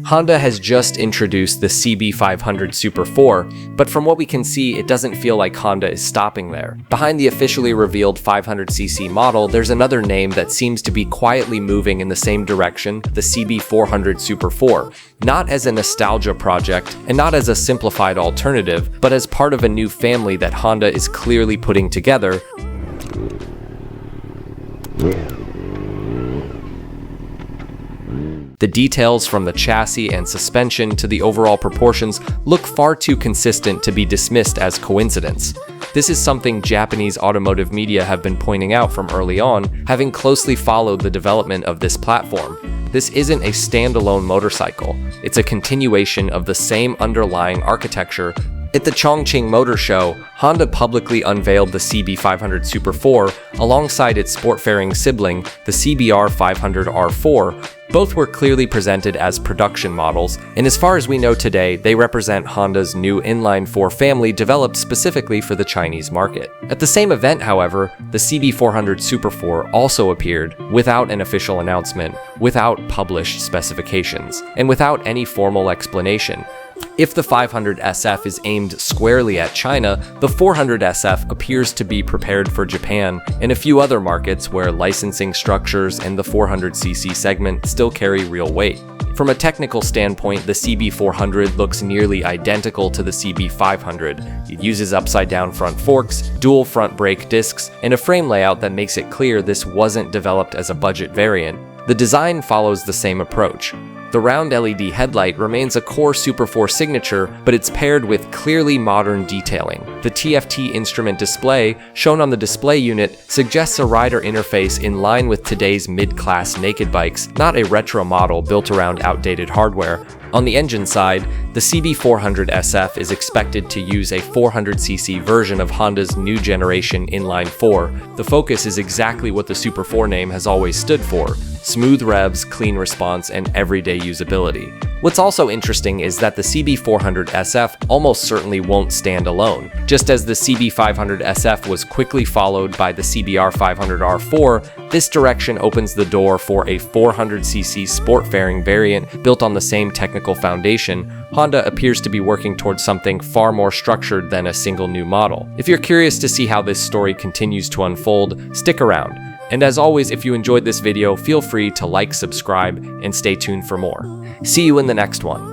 Honda has just introduced the CB500 Super Four, but from what we can see, it doesn't feel like Honda is stopping there. Behind the officially revealed 500cc model, there's another name that seems to be quietly moving in the same direction, the CB400 Super Four, not as a nostalgia project and not as a simplified alternative, but as part of a new family that Honda is clearly putting together. The details from the chassis and suspension to the overall proportions look far too consistent to be dismissed as coincidence. This is something Japanese automotive media have been pointing out from early on, having closely followed the development of this platform. This isn't a standalone motorcycle, it's a continuation of the same underlying architecture. At the Chongqing Motor Show, Honda publicly unveiled the CB500 Super Four alongside its sport-faring sibling, the CBR500R4. Both were clearly presented as production models, and as far as we know today, they represent Honda's new Inline-Four family developed specifically for the Chinese market. At the same event, however, the CB400 Super Four also appeared without an official announcement, without published specifications, and without any formal explanation. If the 500 SF is aimed squarely at China, the 400 SF appears to be prepared for Japan and a few other markets where licensing structures and the 400cc segment still carry real weight. From a technical standpoint, the CB400 looks nearly identical to the CB500. It uses upside-down front forks, dual front brake discs, and a frame layout that makes it clear this wasn't developed as a budget variant. The design follows the same approach. The round LED headlight remains a core Super Four signature, but it's paired with clearly modern detailing. The TFT instrument display, shown on the display unit, suggests a rider interface in line with today's mid-class naked bikes, not a retro model built around outdated hardware. On the engine side, the CB400 SF is expected to use a 400cc version of Honda's new generation Inline-Four. The focus is exactly what the Super Four name has always stood for: smooth revs, clean response, and everyday usability. What's also interesting is that the CB400 SF almost certainly won't stand alone. Just as the CB500 SF was quickly followed by the CBR500R4, this direction opens the door for a 400cc sport-faring variant built on the same technical foundation. Honda appears to be working towards something far more structured than a single new model. If you're curious to see how this story continues to unfold, stick around. And as always, if you enjoyed this video, feel free to like, subscribe, and stay tuned for more. See you in the next one.